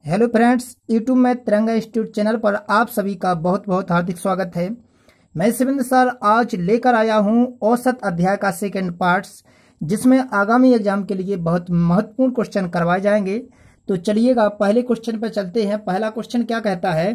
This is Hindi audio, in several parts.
हेलो फ्रेंड्स, यूट्यूब में तिरंगा इंस्टीट्यूट चैनल पर आप सभी का बहुत बहुत हार्दिक स्वागत है। मैं शिवेंद्र सर आज लेकर आया हूं औसत अध्याय का सेकंड पार्ट्स, जिसमें आगामी एग्जाम के लिए बहुत महत्वपूर्ण क्वेश्चन करवाए जाएंगे। तो चलिएगा पहले क्वेश्चन पर चलते हैं। पहला क्वेश्चन क्या कहता है,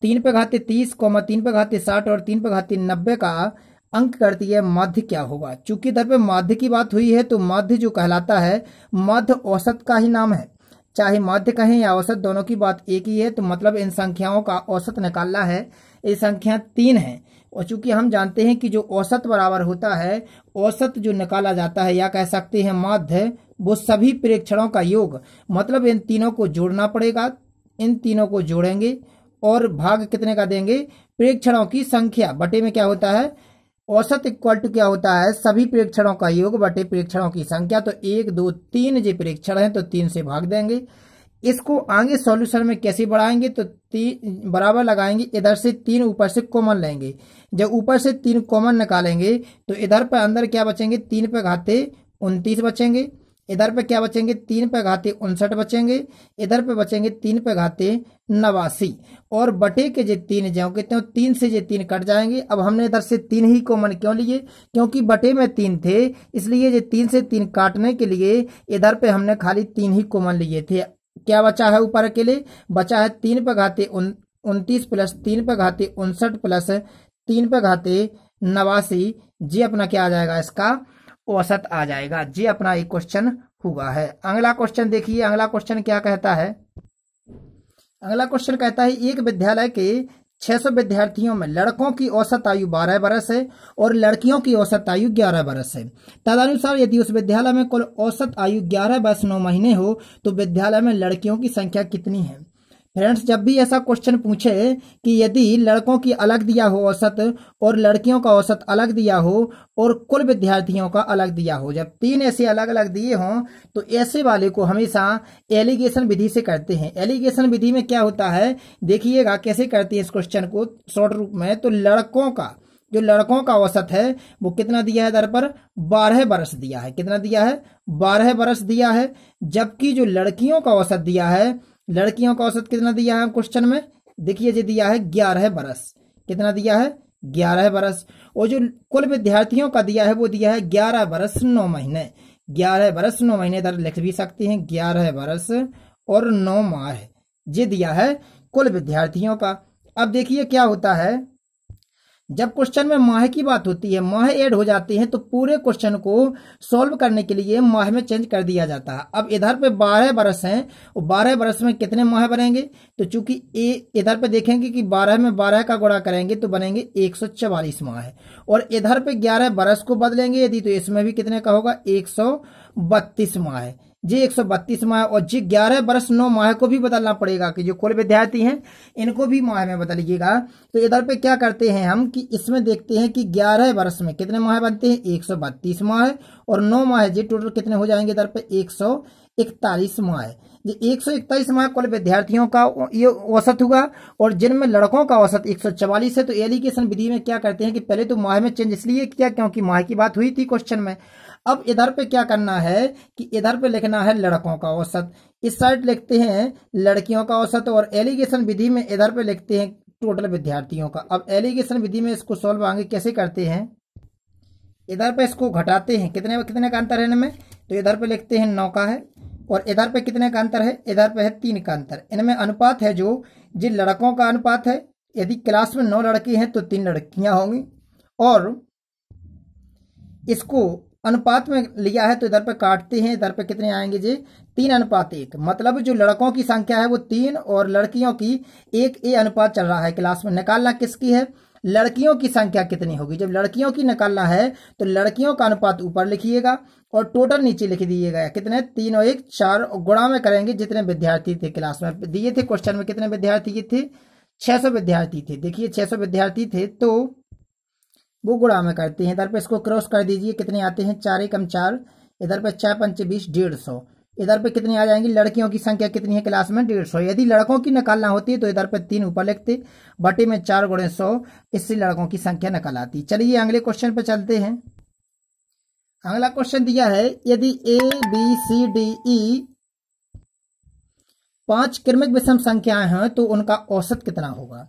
3 पे घाते 30, 3 पे घाते 60 और 3 पे घाते 90 का अंक करती है माध्य क्या होगा। चूंकि इधर पे माध्य की बात हुई है तो माध्य जो कहलाता है माध्य औसत का ही नाम है। चाहे माध्य कहें या औसत, दोनों की बात एक ही है। तो मतलब इन संख्याओं का औसत निकालना है। ये संख्या 3 है और चूंकि हम जानते हैं कि जो औसत बराबर होता है, औसत जो निकाला जाता है या कह सकते हैं माध्य, वो सभी प्रेक्षणों का योग। मतलब इन तीनों को जोड़ना पड़ेगा। इन तीनों को जोड़ेंगे और भाग कितने का देंगे, प्रेक्षणों की संख्या बटे में क्या होता है, औसत इक्वल टू क्या होता है, सभी प्रेक्षणों का योग बटे प्रेक्षणों की संख्या। तो 1 2 3 जो प्रेक्षण है तो 3 से भाग देंगे। इसको आगे सॉल्यूशन में कैसे बढ़ाएंगे, तो 3 बराबर लगाएंगे, इधर से 3 ऊपर से कॉमन लेंगे। जब ऊपर से 3 कॉमन निकालेंगे तो इधर पर अंदर क्या बचेंगे, 3 पे घाते 29 बचेंगे। इधर पे क्या बचेंगे, 3 पे घाते 59 बचेंगे। इधर पे बचेंगे 3 पे घाते 89 और बटे के जो 3 जो कितने, 3 से जो 3 कट जाएंगे। अब हमने इधर से 3 ही कॉमन क्यों लिए, क्योंकि बटे में 3 थे, इसलिए जो 3 से 3 काटने के लिए इधर पे हमने खाली 3 ही कॉमन लिए थे। क्या बचा है ऊपर के लिए, बचा है 3 पे घाते 29 प्लस 3 पे घाते 59 प्लस 3 पे घाते 89। जी अपना क्या आ जाएगा, इसका औसत आ जाएगा। जी अपना एक क्वेश्चन हुआ है। अगला क्वेश्चन देखिए, अगला क्वेश्चन क्या कहता है। अगला क्वेश्चन कहता है एक विद्यालय के 600 विद्यार्थियों में लड़कों की औसत आयु 12 वर्ष है और लड़कियों की औसत आयु 11 वर्ष है। तदनुसार यदि उस विद्यालय में कुल औसत आयु 11 वर्ष 9 महीने हो तो विद्यालय में लड़कियों की संख्या कितनी है। फ्रेंड्स, जब भी ऐसा क्वेश्चन पूछे कि यदि लड़कों की अलग दिया हो औसत और लड़कियों का औसत अलग दिया हो और कुल विद्यार्थियों का अलग दिया हो, जब 3 ऐसे अलग अलग दिए हों तो ऐसे वाले को हमेशा एलिगेशन विधि से करते हैं। एलिगेशन विधि में क्या होता है, देखिएगा कैसे करती है इस क्वेश्चन को शॉर्ट रूप में। तो लड़कों का औसत है वो कितना दिया है, दर पर 12 वर्ष दिया है। कितना दिया है, 12 वर्ष दिया है। जबकि जो लड़कियों का औसत दिया है, लड़कियों का औसत कितना दिया है क्वेश्चन में, देखिए जो दिया है 11 वर्ष। कितना दिया है, 11 वर्ष। और जो कुल विद्यार्थियों का दिया है वो दिया है 11 वर्ष 9 महीने। 11 वर्ष 9 महीने इधर लिख भी सकते हैं, 11 वर्ष और 9 माह ये दिया है कुल विद्यार्थियों का। अब देखिए क्या होता है, जब क्वेश्चन में माह की बात होती है, माह ऐड हो जाती है तो पूरे क्वेश्चन को सॉल्व करने के लिए माह में चेंज कर दिया जाता है। अब इधर पे 12 वर्ष हैं और 12 वर्ष में कितने माह बनेंगे, तो चूंकि इधर पे देखेंगे कि 12 में 12 का गुणा करेंगे तो बनेंगे 144 माह और इधर पे 11 वर्ष को बदलेंगे यदि तो इसमें भी कितने का होगा, 132 माह। जी 132 माह और जी 11 वर्ष 9 माह को भी बदलना पड़ेगा कि जो कुल विद्यार्थी हैं इनको भी माह में बदलिएगा। तो इधर पे क्या करते हैं हम कि इसमें देखते हैं कि 11 वर्ष में कितने माह बनते हैं, 132 माह और 9 माह जी टोटल कितने हो जाएंगे, इधर पे 141 माह। ये 141 माह कुल विद्यार्थियों का ये औसत हुआ और जिनमें लड़कों का औसत 144 है। तो एलिगेशन विधि में क्या करते हैं कि पहले तो माह में चेंज इसलिए किया क्योंकि माह की बात हुई थी क्वेश्चन में। अब इधर पे क्या करना है कि इधर पे लिखना है लड़कों का औसत, इस साइड लिखते हैं लड़कियों का औसत और एलिगेशन विधि में इधर पे लिखते हैं टोटल विद्यार्थियों का। अब एलिगेशन विधि में इसको सॉल्व आगे कैसे करते हैं, इधर पे इसको घटाते हैं, कितने कितने का अंतर है इनमें, तो इधर पे लिखते हैं 9 का है और इधर पे कितने का अंतर है, इधर पे है 3 का अंतर। इनमें अनुपात है जो जिन लड़कों का अनुपात है, यदि क्लास में 9 लड़के हैं तो 3 लड़कियां होंगी और इसको अनुपात में लिया है तो इधर पे काटते हैं, इधर पे कितने आएंगे जी, 3:1। मतलब जो लड़कों की संख्या है वो 3 और लड़कियों की 1 अनुपात चल रहा है क्लास में। निकालना किसकी है, लड़कियों की संख्या कितनी होगी। जब लड़कियों की निकालना है तो लड़कियों का अनुपात ऊपर लिखिएगा और टोटल नीचे लिख दीजिएगा। कितने, 3 और 1 4 और गुणा में करेंगे जितने विद्यार्थी थे क्लास में दिए थे क्वेश्चन में। कितने विद्यार्थी थे, 600 विद्यार्थी थे। देखिए 600 विद्यार्थी थे तो वो गुणा में करते हैं। इधर पे इसको क्रॉस कर दीजिए, कितने आते हैं, 4 एकम 4, इधर पे 4 पंचे 20, 150। इधर पे कितनी आ जाएंगी, लड़कियों की संख्या कितनी है क्लास में, 150। यदि लड़कों की निकालना होती है तो इधर पे 3 ऊपर लिखते, बटे में 4 गुणे 100, इससे लड़कों की संख्या निकल आती। चलिए अगले क्वेश्चन पे चलते हैं। अगला क्वेश्चन दिया है, यदि A B C D E 5 क्रमिक विषम संख्याएं हैं तो उनका औसत कितना होगा।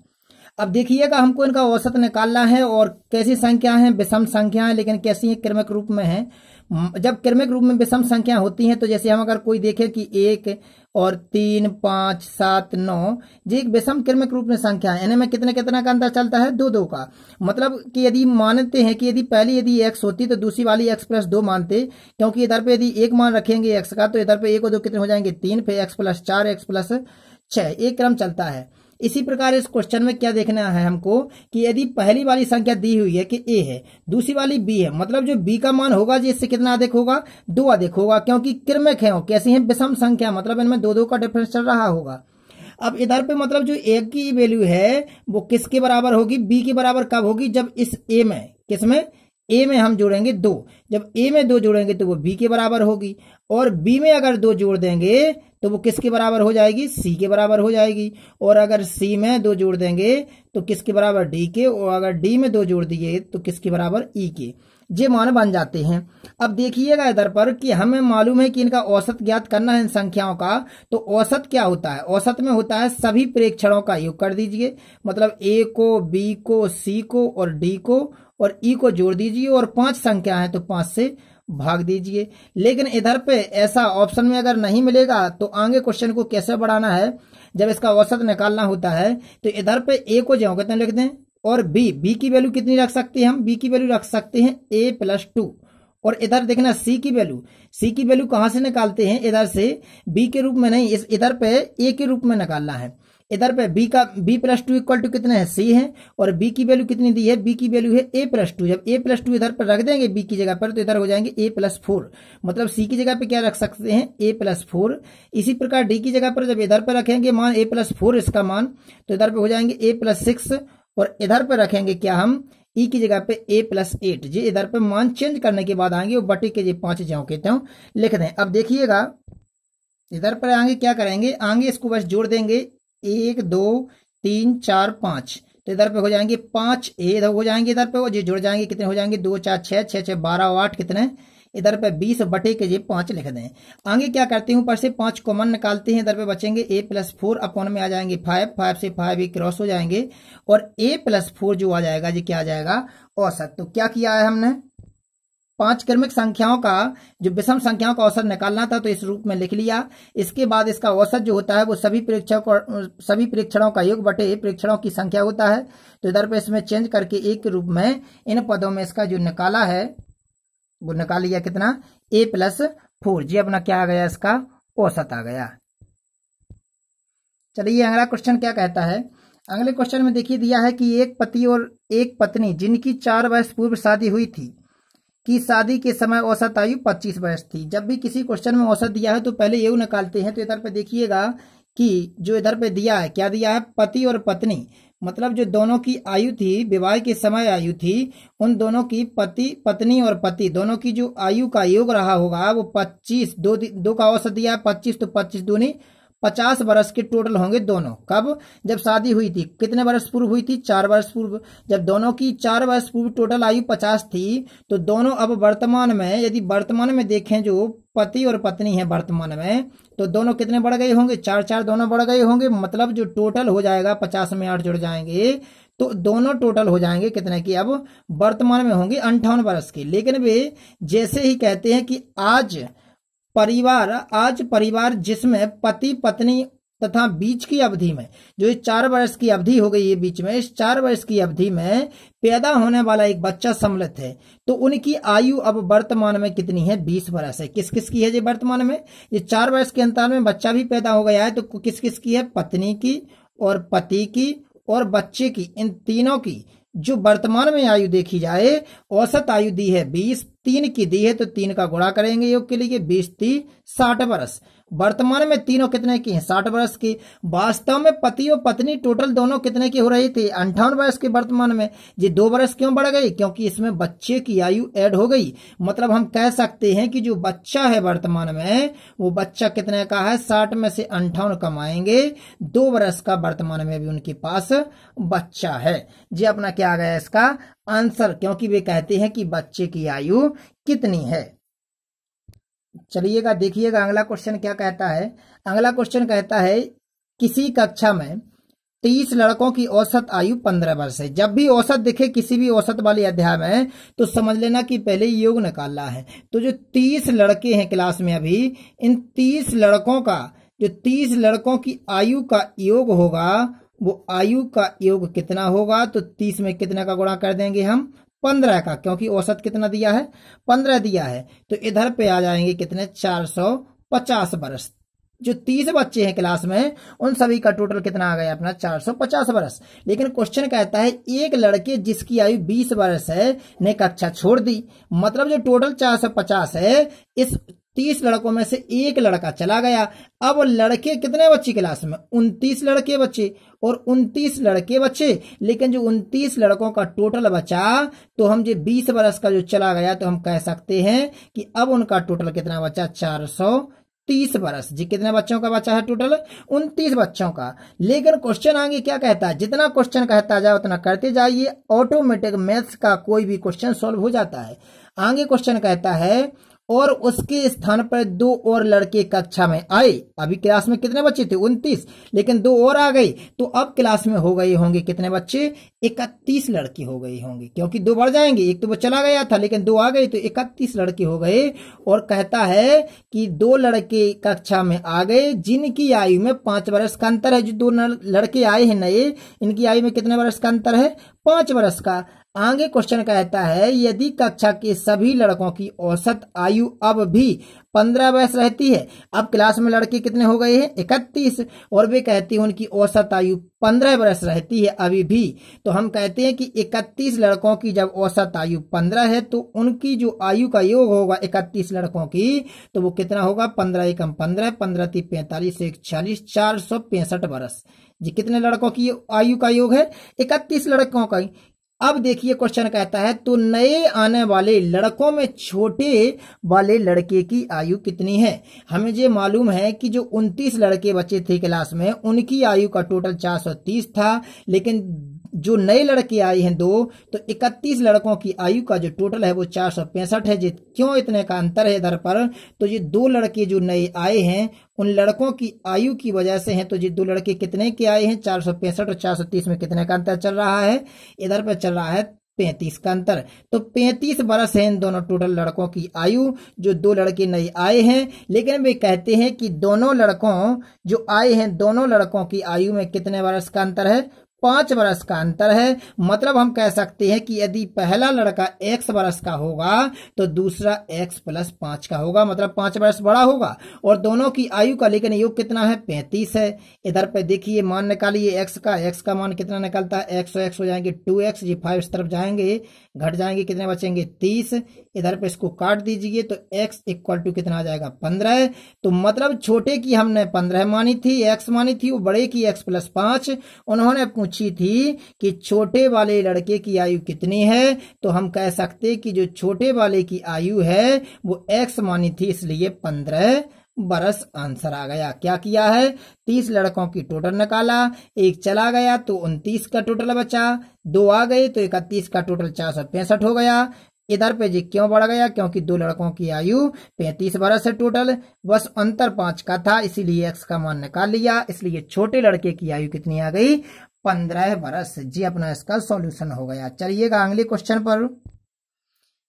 अब देखिएगा हमको इनका औसत निकालना है और कैसी संख्या है, विषम संख्या है, लेकिन कैसी है, क्रमिक रूप में है। जब क्रमिक रूप में विषम संख्या होती हैं तो जैसे हम अगर कोई देखे कि 1 और 3, 5, 7, 9 ये एक विषम क्रमिक रूप में संख्या है, इनमें कितने कितना का अंतर चलता है, 2 2 का। मतलब कि यदि मानते हैं कि यदि पहली यदि x होती तो दूसरी वाली x+2 मानते, क्योंकि इधर पे यदि एक मान रखेंगे x का तो इधर पे 1 और 2 कितने हो जाएंगे, 3, फिर x+4 x+6, एक क्रम चलता है। इसी प्रकार इस क्वेश्चन में क्या देखना है हमको कि यदि पहली वाली संख्या दी हुई है कि a है, दूसरी वाली b है, मतलब जो b का मान होगा जी इससे कितना अधिक होगा, 2 अधिक होगा, क्योंकि क्रमिक है, कैसी है, विषम संख्या, मतलब इनमें 2 2 का डिफरेंस चल रहा होगा। अब इधर पे मतलब जो a की वैल्यू है वो किसके बराबर होगी, b के बराबर कब होगी, जब इस a में, किसमें, a में हम जोड़ेंगे 2, जब a में 2 जोड़ेंगे तो वो b के बराबर होगी, और b में अगर 2 जोड़ देंगे तो वो किसके बराबर हो जाएगी, c के बराबर हो जाएगी, और अगर c में 2 जोड़ देंगे तो किसके बराबर, d के, और अगर d में 2 जोड़ दिए तो किसके बराबर, e के। ये मान बन जाते हैं। अब देखिएगा इधर पर कि हमें मालूम है कि इनका औसत ज्ञात करना है इन संख्याओं का, तो औसत क्या होता है, औसत में होता है सभी प्रेक्षणों का योग कर दीजिए, मतलब a को, b को, c को और d को और e को जोड़ दीजिए, और 5 संख्या है तो 5 से भाग दीजिए। लेकिन इधर पे ऐसा ऑप्शन में अगर नहीं मिलेगा तो आगे क्वेश्चन को कैसे बढ़ाना है, जब इसका औसत निकालना होता है तो इधर पे a को जो कितने लिख दें, और b की वैल्यू कितनी रख सकते हैं हम, b की वैल्यू रख सकते हैं a+2, और इधर देखना c की वैल्यू कहां से निकालते हैं, इधर से, b के रूप में नहीं, इस इधर पे a के रूप में निकालना है। इधर पे b+2 इक्वल टू कितने है, c है, और b की वैल्यू कितनी दी है, b की वैल्यू है a+2, जब a+2 इधर पर रख देंगे b की जगह पर तो इधर हो जाएंगे a+4, मतलब c की जगह पे क्या रख सकते हैं, a+4। इसी प्रकार d की जगह पर जब इधर पर रखेंगे मान a+4 इसका मान, तो इधर पे हो जाएंगे a+6, और इधर पे रखेंगे क्या हम, e की जगह पे a+8, जी इधर पे मान चेंज करने के बाद आएंगे वो बटे के 5 ज्यों के त्यों लिख दें। अब देखिएगा इधर पर आगे क्या करेंगे, आगे इसको बस जोड़ देंगे, 1 2 3 4 5, तो इधर पे हो जाएंगे 5 इधर हो जाएंगे, इधर पे ये जुड़ जाएंगे, कितने हो जाएंगे, 2 4 6 6 6 12 और 8 कितने, इधर पे 20 बटे के 5 लिख दें। आगे क्या करते हैं, ऊपर से 5 कॉमन निकालते हैं, इधर पे बचेंगे a+4 अपन में आ जाएंगे 5, 5 से 5 भी क्रॉस हो जाएंगे, और a+4 जो आ जाएगा जी क्या आ जाएगा, औसत। तो क्या किया है हमने, 5 क्रमिक संख्याओं का जो विषम संख्याओं का औसत निकालना था तो इस रूप में लिख लिया। इसके बाद इसका औसत जो होता है वो सभी परीक्षणों का योग बटे परीक्षणों की संख्या होता है। तो इधर पे इसमें चेंज करके एक के रूप में इन पदों में इसका जो निकाला है वो निकाल लिया, कितना, a+4, जी अपना क्या आ गया, इसका औसत आ गया। चलिए अगला क्वेश्चन क्या कहता है। अगले क्वेश्चन में देखिए दिया है कि एक पति और एक पत्नी जिनकी 4 वर्ष पूर्व शादी हुई थी कि शादी के समय औसत आयु 25 वर्ष थी। जब भी किसी क्वेश्चन में औसत दिया है तो पहले ये निकालते हैं। तो इधर पे देखिएगा कि जो इधर पे दिया है, क्या दिया है, पति और पत्नी, मतलब जो दोनों की आयु थी, विवाह के समय आयु थी, उन दोनों की पत्नी और पति दोनों की जो आयु का योग रहा होगा वो 25, दो का औसत दिया है 25, तो 25 दूनी 50 वर्ष के टोटल होंगे दोनों। कब, जब शादी हुई थी, कितने वर्ष पूर्व हुई थी, 4 वर्ष पूर्व। जब दोनों की 4 वर्ष पूर्व टोटल आयु 50 थी तो दोनों अब वर्तमान में, यदि वर्तमान में देखें जो पति और पत्नी है वर्तमान में, तो दोनों कितने बढ़ गए होंगे, 4 4 दोनों बढ़ गए होंगे, मतलब जो टोटल हो जाएगा 50 में 8 जुड़ जाएंगे तो दोनों टोटल हो जाएंगे कितने की, अब वर्तमान में होंगे 58 वर्ष के। लेकिन वे जैसे ही कहते हैं कि आज परिवार जिसमें पति पत्नी तथा बीच की अवधि में जो 4 वर्ष की अवधि हो गई है, बीच में इस 4 वर्ष की अवधि में पैदा होने वाला एक बच्चा सम्मिलित है, तो उनकी आयु अब वर्तमान में कितनी है, 20 वर्ष है। किस किस की है ये वर्तमान में, ये 4 वर्ष के अंतर में बच्चा भी पैदा हो गया है, तो किस किस की है, पत्नी की और पति की और बच्चे की, इन तीनों की जो वर्तमान में आयु देखी जाए, औसत आयु दी है 20, 3 की दी है तो 3 का गुणा करेंगे योग के लिए, 20 3 60 वर्ष। वर्तमान में तीनों कितने की हैं, 60 वर्ष की। वास्तव में पति और पत्नी टोटल दोनों कितने की हो रही थी, 58 वर्ष के। वर्तमान में ये 2 वर्ष क्यों बढ़ गई, क्योंकि इसमें बच्चे की आयु ऐड हो गई। मतलब हम कह सकते हैं कि जो बच्चा है वर्तमान में, वो बच्चा कितने का है, 60 में से 58 कमाएंगे, 2 वर्ष का वर्तमान में भी उनके पास बच्चा है। जी अपना क्या आ गया इसका आंसर, क्योंकि वे कहते हैं कि बच्चे की आयु कितनी है। चलिएगा देखिएगा अगला क्वेश्चन क्या कहता है। अगला क्वेश्चन कहता है किसी कक्षा में 30 लड़कों की औसत आयु 15 वर्ष है। जब भी औसत दिखे किसी भी औसत वाले अध्याय में तो समझ लेना कि पहले योग निकालना है। तो जो 30 लड़के हैं क्लास में अभी, इन 30 लड़कों का जो 30 लड़कों की आयु का योग होगा, वो आयु का योग कितना होगा, तो 30 में कितना का गुणा कर देंगे हम, 15 का, क्योंकि औसत कितना दिया है, 15 दिया है। तो इधर पे आ जाएंगे कितने, 450 वर्ष। जो 30 बच्चे हैं क्लास में उन सभी का टोटल कितना आ गया अपना, 450 वर्ष। लेकिन क्वेश्चन कहता है एक लड़के जिसकी आयु 20 वर्ष है ने कक्षा छोड़ दी। मतलब जो टोटल 450 है, इस 30 लड़कों में से एक लड़का चला गया। अब लड़के कितने बच्चे क्लास में, 29 लड़के बच्चे, और 29 लड़के बच्चे, लेकिन जो 29 लड़कों का टोटल बचा, तो हम जो 20 वर्ष का जो चला गया, तो हम कह सकते हैं कि अब उनका टोटल कितना बचा, 430 वर्ष। जी कितने बच्चों का बचा है टोटल, 29 बच्चों का। लेकिन क्वेश्चन आगे क्या कहता है, जितना क्वेश्चन कहता जाए उतना करते जाइए, ऑटोमेटिक मैथ्स का कोई भी क्वेश्चन सॉल्व हो जाता है। आगे क्वेश्चन कहता है और उसके स्थान पर 2 और लड़के कक्षा में आए। अभी क्लास में कितने बच्चे थे, 29, लेकिन 2 और आ गए, तो अब क्लास में हो गए होंगे कितने बच्चे, 31 लड़के हो गए होंगे, क्योंकि 2 बढ़ जाएंगे, एक तो वो चला गया था लेकिन 2 आ गए, तो 31 लड़के हो गए। और कहता है कि 2 लड़के कक्षा में आ गए जिनकी आयु में 5 वर्ष का अंतर है। जो 2 लड़के आए हैं नए, इनकी आयु में कितने वर्ष का अंतर है, 5 वर्ष का। आगे क्वेश्चन कहता है यदि कक्षा के सभी लड़कों की औसत आयु अब भी 15 वर्ष रहती है। अब क्लास में लड़के कितने हो गए हैं, 31, और वे कहते हैं उनकी औसत आयु 15 वर्ष रहती है अभी भी। तो हम कहते हैं कि 31 लड़कों की जब औसत आयु 15 है, तो उनकी जो आयु का योग होगा 31 लड़कों की, तो वो कितना होगा, 15 एकम 15, 15 × 45 = 40, 465 वर्ष। जी कितने लड़कों की आयु का योग है, 31 लड़कों का। अब देखिए क्वेश्चन कहता है तो नए आने वाले लड़कों में छोटे वाले लड़के की आयु कितनी है। हमें ये मालूम है कि जो 29 लड़के बचे थे क्लास में, उनकी आयु का टोटल 430 था, लेकिन जो नए लड़के आए हैं 2, तो 31 लड़कों की आयु का जो टोटल है वो 465 है। जी क्यों इतने का अंतर है इधर पर, तो ये 2 लड़के जो नए आए हैं उन लड़कों की आयु की वजह से हैं। तो ये 2 लड़के कितने के आए हैं, 465, और 430 में कितने का अंतर चल रहा है, इधर पर चल रहा है 35 का अंतर। तो 35 वर्ष है इन दोनों टोटल लड़कों की आयु, जो 2 लड़के नए आए हैं। लेकिन वे कहते हैं कि दोनों लड़कों जो आए हैं, दोनों लड़कों की आयु में कितने वर्ष का अंतर है, 5 वर्ष का अंतर है। मतलब हम कह सकते हैं कि यदि पहला लड़का x वर्ष का होगा तो दूसरा x + 5 का होगा, मतलब 5 वर्ष बड़ा होगा। और दोनों की आयु का लेकिन योग कितना है, 35 है। इधर पे देखिए मान निकालिए x का मान कितना निकलता है, x और x हो जाएंगे 2x, ये 5 इस तरफ जाएंगे, घट जाएंगे, कितने बचेंगे 30। इधर पे इसको काट दीजिए तो x = कितना आ जाएगा, 15। तो मतलब छोटे की हमने 15 मानी थी, x मानी थी, वो बड़े की x + 5। उन्होंने पूछी थी कि छोटे वाले लड़के की आयु कितनी है, तो हम कह सकते कि जो छोटे वाले की आयु है वो x मानी थी, इसलिए 15 वर्ष आंसर आ गया। क्या किया है, 30 लड़कों की टोटल निकाला, एक चला गया तो 29 का टोटल बचा, 2 आ गए तो 31 का टोटल 465 हो गया। इधर पे जी क्यों बढ़ गया, क्योंकि 2 लड़कों की आयु 35 वर्ष है टोटल, बस अंतर 5 का था, इसीलिए x का मान निकाल लिया। इसलिए छोटे लड़के की आयु कितनी आ गई, 15 वर्ष। जी अपना इसका सॉल्यूशन हो गया। चलिएगा अगले क्वेश्चन पर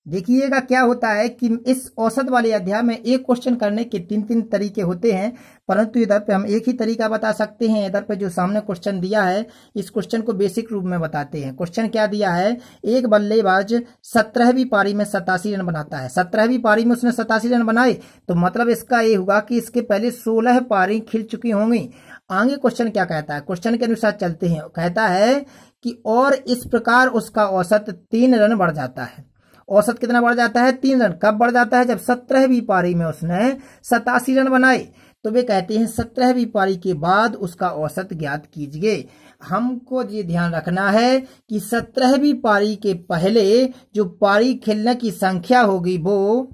देखिएगा क्या होता है कि इस औसत वाले अध्याय में एक क्वेश्चन करने के 3 तरीके होते हैं, परंतु इधर पे हम एक ही तरीका बता सकते हैं। इधर पे जो सामने क्वेश्चन दिया है, इस क्वेश्चन को बेसिक रूप में बताते हैं। क्वेश्चन क्या दिया है, एक बल्लेबाज 17वीं पारी में 87 रन बनाता है। 17वीं पारी में उसने 87 रन बनाए, तो मतलब इसका ये होगा कि इसके पहले 16 पारी खिल चुकी होंगी। आगे क्वेश्चन क्या कहता है, क्वेश्चन के अनुसार चलते हैं। कहता है कि और इस प्रकार उसका औसत 3 रन बढ़ जाता है। औसत कितना बढ़ जाता है, 3 रन। कब बढ़ जाता है, जब 17वीं पारी में उसने 87 रन बनाए। तो वे कहते हैं 17वीं पारी के बाद उसका औसत ज्ञात कीजिए। हमको ये ध्यान रखना है कि 17वीं पारी के पहले जो पारी खेलने की संख्या होगी वो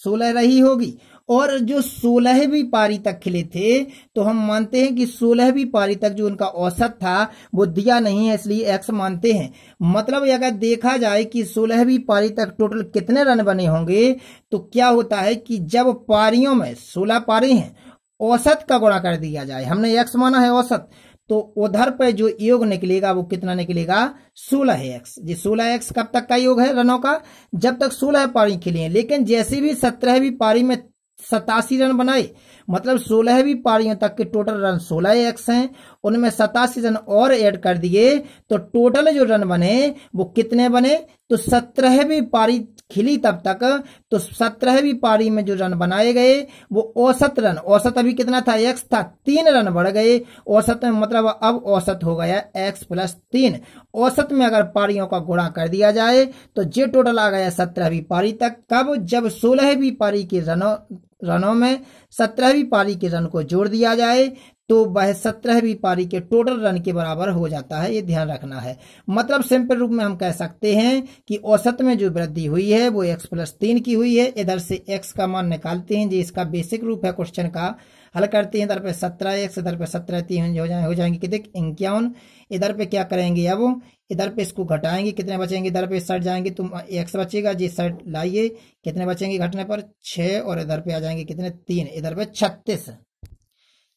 16 रही होगी, और जो 16वीं पारी तक खिले थे तो हम मानते हैं कि 16वीं पारी तक जो उनका औसत था वो दिया नहीं है, इसलिए एक्स मानते हैं। मतलब अगर देखा जाए कि 16वीं पारी तक टोटल कितने रन बने होंगे तो क्या होता है कि जब पारियों में 16 पारी हैं, औसत का गुणा कर दिया जाए, हमने एक्स माना है औसत, तो उधर पे जो योग निकलेगा वो कितना निकलेगा, 16x। जी 16x कब तक का योग है रनों का, जब तक 16 पारी खेली है। लेकिन जैसे भी 17वीं पारी में 87 रन बनाए, मतलब 16वीं पारियों तक के टोटल रन 16x हैं, उनमें 87 रन और ऐड कर दिए तो टोटल जो रन बने वो कितने बने, तो 17वीं पारी खिली तब तक, तो 17वीं पारी में जो रन बनाए गए वो औसत रन, औसत अभी कितना था, x था, 3 रन बढ़ गए औसत में, मतलब अब औसत हो गया x + 3। औसत में अगर पारियों का गुणा कर दिया जाए तो ये टोटल आ गया 17वीं पारी तक। कब, जब 16वीं पारी के रनों में 17वीं पारी के रन को जोड़ दिया जाए तो वह 17वीं पारी के टोटल रन के बराबर हो जाता है, ये ध्यान रखना है। मतलब सिंपल रूप में हम कह सकते हैं कि औसत में जो वृद्धि हुई है वो x + 3 की हुई है। इधर से x का मान निकालते हैं, जी इसका बेसिक रूप है क्वेश्चन का, हल करते हैं। इधर पे 17x, इधर पे 17 3 हो जाएंगे कितने, 51। इधर पे क्या करेंगे, अब इधर पे इसको घटाएंगे, कितने बचेंगे, इधर पे सट जाएंगे तो x बचेगा, जी सट लाइए, कितने बचेंगे घटने पर 6, और इधर पे आ जाएंगे कितने 3, इधर पे 36।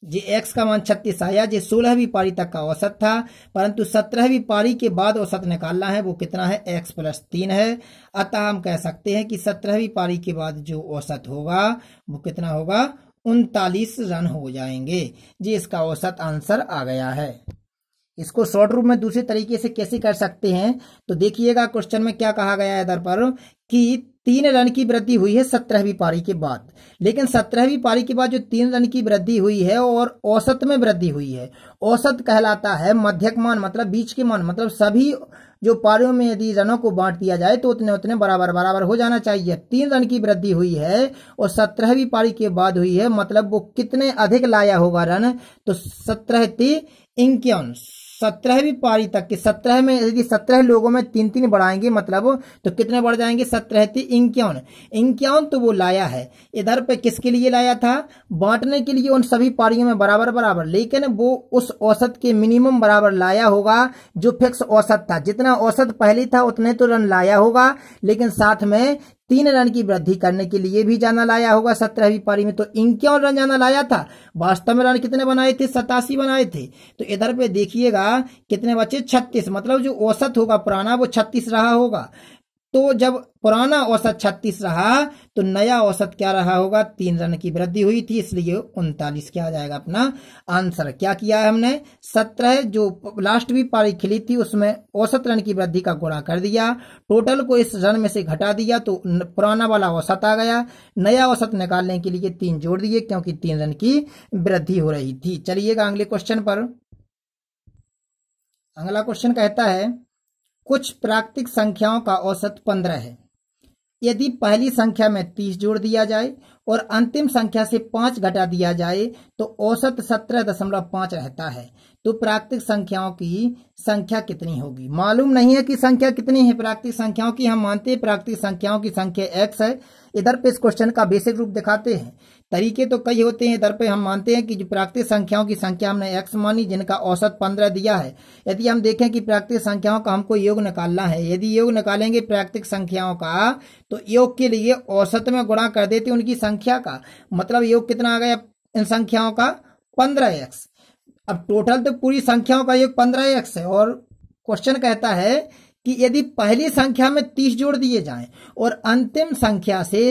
जी x का मान 36 आया। जी 16वीं पारी तक का औसत था, परंतु 17वीं पारी के बाद औसत निकालना है, वो कितना है, x + 3 है। अतः हम कह सकते हैं कि 17वीं पारी के बाद जो औसत होगा वो कितना होगा, 39 रन हो जाएंगे। जी इसका औसत आंसर आ गया है। इसको शॉर्ट रूप में दूसरे तरीके से कैसे कर सकते हैं, तो देखिएगा क्वेश्चन में क्या कहा गया है इधर पर कि 3 रन की वृद्धि हुई है 17वीं पारी के बाद, लेकिन 17वीं पारी के बाद जो 3 रन की वृद्धि हुई है और औसत में वृद्धि हुई है, औसत कहलाता है मध्यक मान, मतलब बीच के मान, मतलब सभी जो पारियों में यदि रनों को बांट दिया जाए तो उतने उतने बराबर बराबर हो जाना चाहिए। 3 रन की वृद्धि हुई है और 17वीं पारी के बाद हुई है, मतलब वो कितने अधिक लाया होगा रन, तो 17 × 51, 17वीं पारी तक के 17 में यदि 17 लोगों में 3-3 बढ़ाएंगे मतलब तो कितने बढ़ जाएंगे, 17 × 51, 51 तो वो लाया है। इधर पे किसके लिए लाया था, बांटने के लिए उन सभी पारियों में बराबर बराबर, लेकिन वो उस औसत के मिनिमम बराबर लाया होगा जो फिक्स औसत था, जितना औसत पहले था उतने तो रन लाया होगा, लेकिन साथ में 3 रन की वृद्धि करने के लिए भी जाना लाया होगा 17वीं पारी में, तो 51 रन जाना लाया था। वास्तव में रन कितने बनाए थे, 87 बनाए थे। तो इधर पे देखिएगा कितने बचे, 36, मतलब जो औसत होगा पुराना वो 36 रहा होगा। तो जब पुराना औसत 36 रहा तो नया औसत क्या रहा होगा, 3 रन की वृद्धि हुई थी, इसलिए 39 क्या आ जाएगा अपना आंसर। क्या किया है हमने, 17 जो लास्टवीं पारी खिली थी उसमें औसत रन की वृद्धि का गुणा कर दिया, टोटल को इस रन में से घटा दिया तो पुराना वाला औसत आ गया। नया औसत निकालने के लिए 3 जोड़ दिए क्योंकि 3 रन की वृद्धि हो रही थी। चलिएगा अगले क्वेश्चन पर। अगला क्वेश्चन कहता है कुछ प्राकृतिक संख्याओं का औसत 15 है। यदि पहली संख्या में 30 जोड़ दिया जाए और अंतिम संख्या से 5 घटा दिया जाए तो औसत 17.5 रहता है, तो प्राकृतिक संख्याओं की संख्या कितनी होगी। मालूम नहीं है कि संख्या कितनी है प्राकृतिक संख्याओं की, हम मानते हैं प्राकृतिक संख्याओं की संख्या x है। इधर पे इस क्वेश्चन का बेसिक रूप दिखाते हैं, तरीके तो कई होते हैं। इधर पे हम मानते हैं कि जो प्राकृतिक संख्याओं की संख्या हमने x मानी जिनका औसत 15 दिया है। यदि हम देखें कि प्राकृतिक संख्याओं का हमको योग निकालना है, यदि योग निकालेंगे प्राकृतिक संख्याओं का तो योग के लिए औसत में गुणा कर देते उनकी संख्या का, मतलब योग कितना आ गया इन संख्याओं का, 15x। अब टोटल तो पूरी संख्याओं का योग 15x है और क्वेश्चन कहता है कि यदि पहली संख्या में 30 जोड़ दिए जाएं और अंतिम संख्या से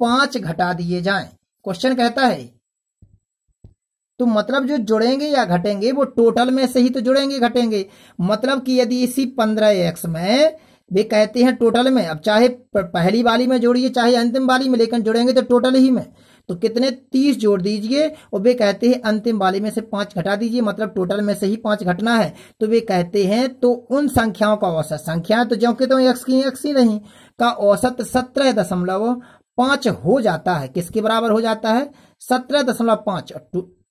5 घटा दिए जाएं, क्वेश्चन कहता है तो मतलब जो जुड़ेंगे या घटेंगे वो टोटल में से ही तो जुड़ेंगे घटेंगे। मतलब कि यदि इसी 15x में वे कहते हैं टोटल में, अब चाहे पहली वाली में जोड़िए चाहे अंतिम वाली में, लेकिन जुड़ेंगे तो टोटल ही में, तो कितने 30 जोड़ दीजिए और वे कहते हैं अंतिम वाले में से 5 घटा दीजिए, मतलब टोटल में से ही 5 घटना है। तो वे कहते हैं तो उन संख्याओं का औसत, संख्याएं तो जो कि तो x ही नहीं, का औसत 17.5 हो जाता है। किसके बराबर हो जाता है, 17.5।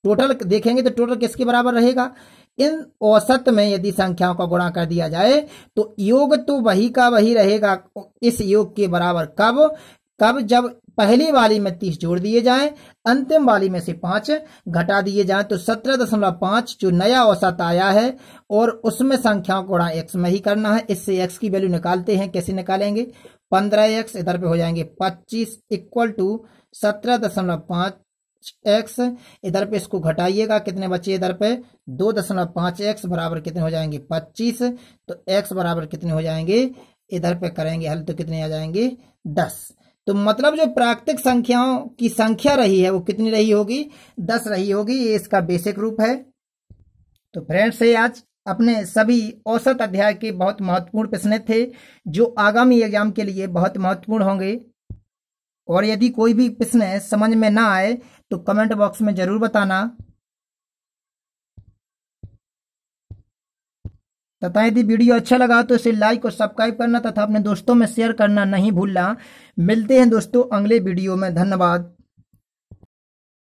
टोटल देखेंगे तो टोटल किसके बराबर रहेगा, इन औसत में यदि संख्याओं का गुणा कर दिया जाए तो योग तो वही का वही रहेगा, इस योग के बराबर। कब, जब पहली वाली में 30 जोड़ दिए जाएं, अंतिम वाली में से 5 घटा दिए जाएं तो 17.5 जो नया औसत आया है और उसमें संख्याओं को गुणा x में ही करना है। इससे x की वैल्यू निकालते हैं। कैसे निकालेंगे? 15x इधर पे हो जाएंगे 25 इक्वल टू 17.5x, इधर पे इसको घटाइएगा, कितने बचे इधर पे 2.5x बराबर कितने हो जाएंगे 25, तो x बराबर कितने हो जाएंगे, इधर पे करेंगे हल तो कितने आ जाएंगे 10। तो मतलब जो प्राकृतिक संख्याओं की संख्या रही है वो कितनी रही होगी? 10 रही होगी। ये इसका बेसिक रूप है। तो फ्रेंड्स, ये आज अपने सभी औसत अध्याय के बहुत महत्वपूर्ण प्रश्न थे जो आगामी एग्जाम के लिए बहुत महत्वपूर्ण होंगे। और यदि कोई भी प्रश्न समझ में ना आए तो कमेंट बॉक्स में जरूर बताना तथा यदि वीडियो अच्छा लगा तो इसे लाइक और सब्सक्राइब करना तथा अपने दोस्तों में शेयर करना नहीं भूलना। मिलते हैं दोस्तों अगले वीडियो में। धन्यवाद।